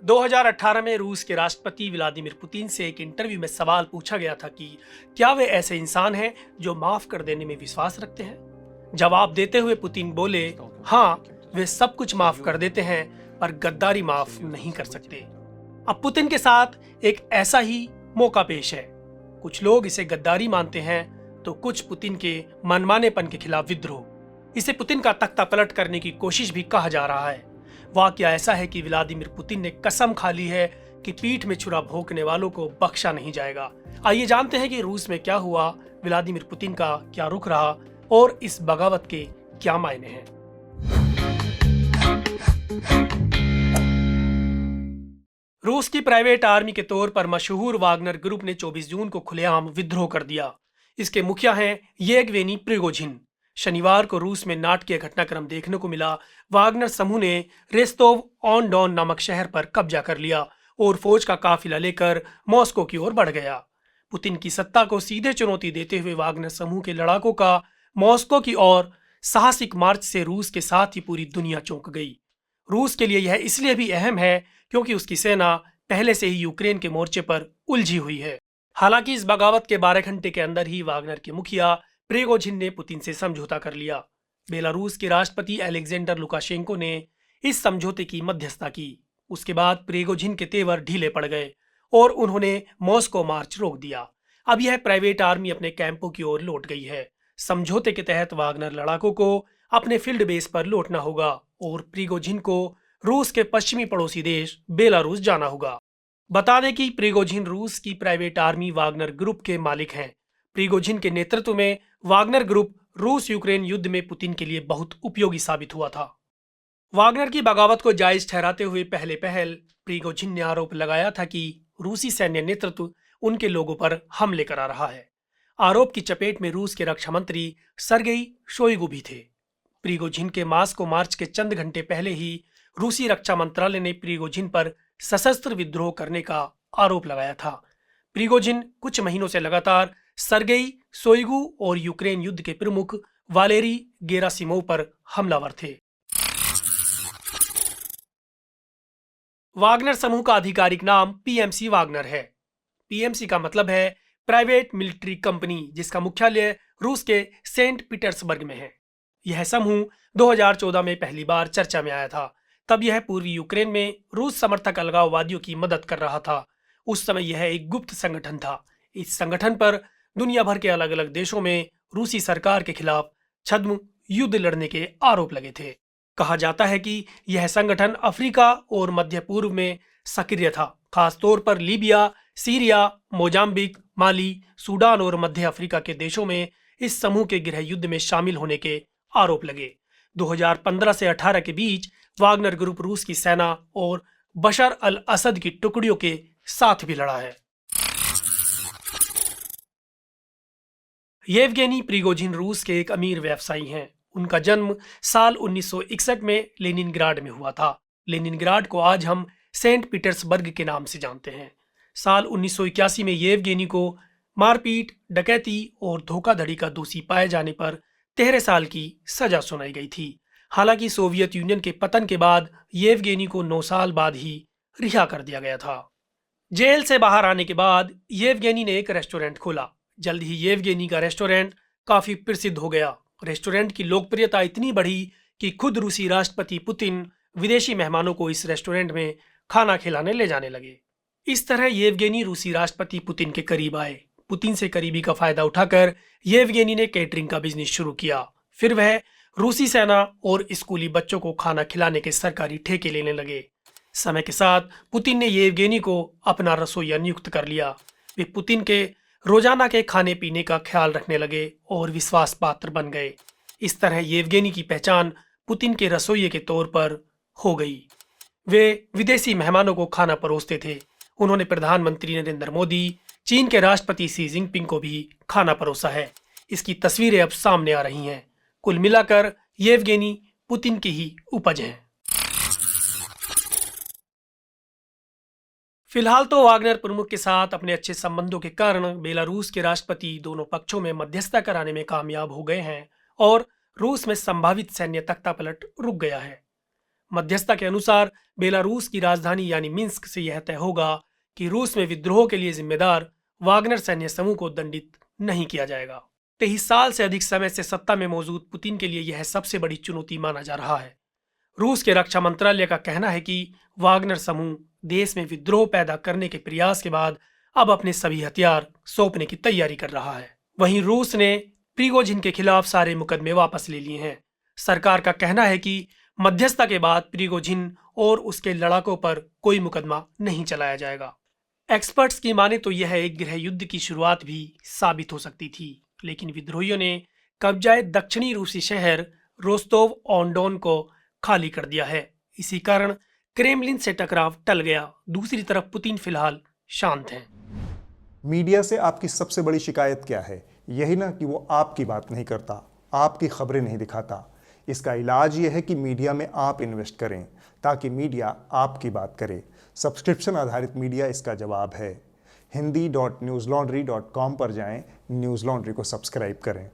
2018 में रूस के राष्ट्रपति व्लादिमीर पुतिन से एक इंटरव्यू में सवाल पूछा गया था कि क्या वे ऐसे इंसान हैं जो माफ कर देने में विश्वास रखते हैं। जवाब देते हुए पुतिन बोले, हाँ, वे सब कुछ माफ कर देते हैं पर गद्दारी माफ नहीं कर सकते। अब पुतिन के साथ एक ऐसा ही मौका पेश है। कुछ लोग इसे गद्दारी मानते हैं तो कुछ पुतिन के मनमानेपन के खिलाफ विद्रोह। इसे पुतिन का तख्ता पलट करने की कोशिश भी कहा जा रहा है। वाकया ऐसा है कि व्लादिमीर पुतिन ने कसम खा ली है कि पीठ में छुरा भोंकने वालों को बख्शा नहीं जाएगा। आइए जानते हैं कि रूस में क्या हुआ, व्लादिमीर पुतिन का क्या रुख रहा और इस बगावत के क्या मायने हैं। रूस की प्राइवेट आर्मी के तौर पर मशहूर वागनर ग्रुप ने 24 जून को खुलेआम विद्रोह कर दिया। इसके मुखिया हैं येवगेनी प्रिगोजिन। शनिवार को रूस में नाटकीय घटनाक्रम देखने को मिला। वागनर समूह ने रेस्तोव ऑन डॉन नामक शहर पर कब्जा कर लिया और फौज का काफिला लेकर मॉस्को की ओर बढ़ गया। पुतिन की सत्ता को सीधे चुनौती देते हुए वागनर समूह के लड़ाकों का मॉस्को की ओर साहसिक मार्च से रूस के साथ ही पूरी दुनिया चौंक गई। रूस के लिए यह इसलिए भी अहम है क्योंकि उसकी सेना पहले से ही यूक्रेन के मोर्चे पर उलझी हुई है। हालांकि इस बगावत के 12 घंटे के अंदर ही वागनर के मुखिया प्रिगोजिन ने पुतिन से समझौता कर लिया। बेलारूस के राष्ट्रपति अलेक्जेंडर लुकाशेंको ने इस समझौते की मध्यस्थता की। उसके बाद प्रिगोजिन के तेवर ढीले पड़ गए और उन्होंने मॉस्को मार्च रोक दिया। अब यह प्राइवेट आर्मी अपने कैंपों की ओर लौट गई है। समझौते के तहत वागनर लड़ाकों को अपने फील्ड बेस पर लौटना होगा और प्रिगोजिन को रूस के पश्चिमी पड़ोसी देश बेलारूस जाना होगा। बता दें कि प्रिगोजिन रूस की प्राइवेट आर्मी वागनर ग्रुप के मालिक हैं। प्रिगोजिन के नेतृत्व में वागनर ग्रुप रूस यूक्रेन युद्ध में पुतिन के लिए बहुत उपयोगी साबित हुआ था। वागनर की बगावत को जायज ठहराते हुए पहले पहल प्रिगोजिन ने आरोप लगाया था कि रूसी सैन्य नेतृत्व उनके लोगों पर हमले करा रहा है। आरोप की चपेट में रूस के रक्षा मंत्री सर्गेई शोइगु भी थे। प्रिगोजिन के मॉस्को मार्च के चंद घंटे पहले ही रूसी रक्षा मंत्रालय ने प्रिगोजिन पर सशस्त्र विद्रोह करने का आरोप लगाया था। प्रिगोजिन कुछ महीनों से लगातार सर्गेई शोइगु और यूक्रेन युद्ध के प्रमुख वालेरी गेरासिमोव पर हमलावर थे। वागनर समूह का आधिकारिक नाम पीएमसी वागनर है। पीएमसी का मतलब है प्राइवेट मिलिट्री कंपनी, जिसका मुख्यालय रूस के सेंट पीटर्सबर्ग में है। यह समूह 2014 में पहली बार चर्चा में आया था। तब यह पूर्वी यूक्रेन में रूस समर्थक अलगाववादियों की मदद कर रहा था। उस समय यह एक गुप्त संगठन था। इस संगठन पर दुनिया भर के अलग अलग देशों में रूसी सरकार के खिलाफ छद्म युद्ध लड़ने के आरोप लगे थे। कहा जाता है कि यह संगठन अफ्रीका और मध्य पूर्व में सक्रिय था। खासतौर पर लीबिया, सीरिया, मोजाम्बिक, माली, सूडान और मध्य अफ्रीका के देशों में इस समूह के गृह युद्ध में शामिल होने के आरोप लगे। 2015 से 18 के बीच वागनर ग्रुप रूस की सेना और बशर अल असद की टुकड़ियों के साथ भी लड़ा है। येवगेनी प्रिगोजिन रूस के एक अमीर व्यवसायी हैं। उनका जन्म साल 1961 में लेनिनग्राड में हुआ था। लेनिनग्राड को आज हम सेंट पीटर्सबर्ग के नाम से जानते हैं। साल 1981 में येवगेनी को मारपीट, डकैती और धोखाधड़ी का दोषी पाए जाने पर 13 साल की सजा सुनाई गई थी। हालांकि सोवियत यूनियन के पतन के बाद येवगेनी को 9 साल बाद ही रिहा कर दिया गया था। जेल से बाहर आने के बाद येवगेनी ने एक रेस्टोरेंट खोला। जल्द ही येवगेनी का रेस्टोरेंट काफी प्रसिद्ध हो गया। रेस्टोरेंट की लोकप्रियता इतनी बढ़ी कि खुद रूसी राष्ट्रपति पुतिन विदेशी मेहमानों को इस रेस्टोरेंट में खाना खिलाने ले जाने लगे। इस तरह येवगेनी रूसी राष्ट्रपति पुतिन के करीब आए। पुतिन से करीबी का फायदा उठाकर येवगेनी ने केटरिंग का बिजनेस शुरू किया। फिर वह रूसी सेना और स्कूली बच्चों को खाना खिलाने के सरकारी ठेके लेने लगे। समय के साथ पुतिन ने येवगेनी को अपना रसोइया नियुक्त कर लिया। वे पुतिन के रोजाना के खाने पीने का ख्याल रखने लगे और विश्वास पात्र बन गए। इस तरह येवगेनी की पहचान पुतिन के रसोइये के तौर पर हो गई। वे विदेशी मेहमानों को खाना परोसते थे। उन्होंने प्रधानमंत्री नरेंद्र मोदी, चीन के राष्ट्रपति शी जिनपिंग को भी खाना परोसा है। इसकी तस्वीरें अब सामने आ रही हैं। कुल मिलाकर येवगेनी पुतिन की ही उपज है। फिलहाल तो वागनर प्रमुख के साथ अपने अच्छे संबंधों के कारण बेलारूस के राष्ट्रपति दोनों पक्षों में मध्यस्थता कराने में कामयाब हो गए हैं और रूस में संभावित सैन्य तख्तापलट रुक गया है। मध्यस्थता के अनुसार बेलारूस की राजधानी यानी मिन्स्क से यह तय होगा कि रूस में विद्रोह के लिए जिम्मेदार वागनर सैन्य समूह को दंडित नहीं किया जाएगा। 23 साल से अधिक समय से सत्ता में मौजूद पुतिन के लिए यह सबसे बड़ी चुनौती माना जा रहा है। रूस के रक्षा मंत्रालय का कहना है कि वागनर समूह देश में विद्रोह पैदा करने के प्रयास के बाद अब अपने सभी हथियार सौंपने की तैयारी कर रहा है। वहीं रूस ने प्रिगोजिन के खिलाफ सारे मुकदमे वापस ले लिए हैं। सरकार का कहना है कि मध्यस्थता के बाद प्रिगोजिन और उसके लड़ाकों पर कोई मुकदमा नहीं चलाया जाएगा। एक्सपर्ट्स की माने तो यह एक गृह युद्ध की शुरुआत भी साबित हो सकती थी, लेकिन विद्रोहियों ने कब्जाए दक्षिणी रूसी शहर रोस्तोव ऑन डोन को खाली कर दिया है। इसी कारण क्रेमलिन से टकराव टल गया। दूसरी तरफ पुतिन फिलहाल शांत हैं। मीडिया से आपकी सबसे बड़ी शिकायत क्या है? यही ना कि वो आपकी बात नहीं करता, आपकी खबरें नहीं दिखाता। इसका इलाज ये है कि मीडिया में आप इन्वेस्ट करें ताकि मीडिया आपकी बात करे। सब्सक्रिप्शन आधारित मीडिया इसका जवाब है। hindi.newslaundry.com पर जाएं, न्यूज़ लॉन्ड्री को सब्सक्राइब करें।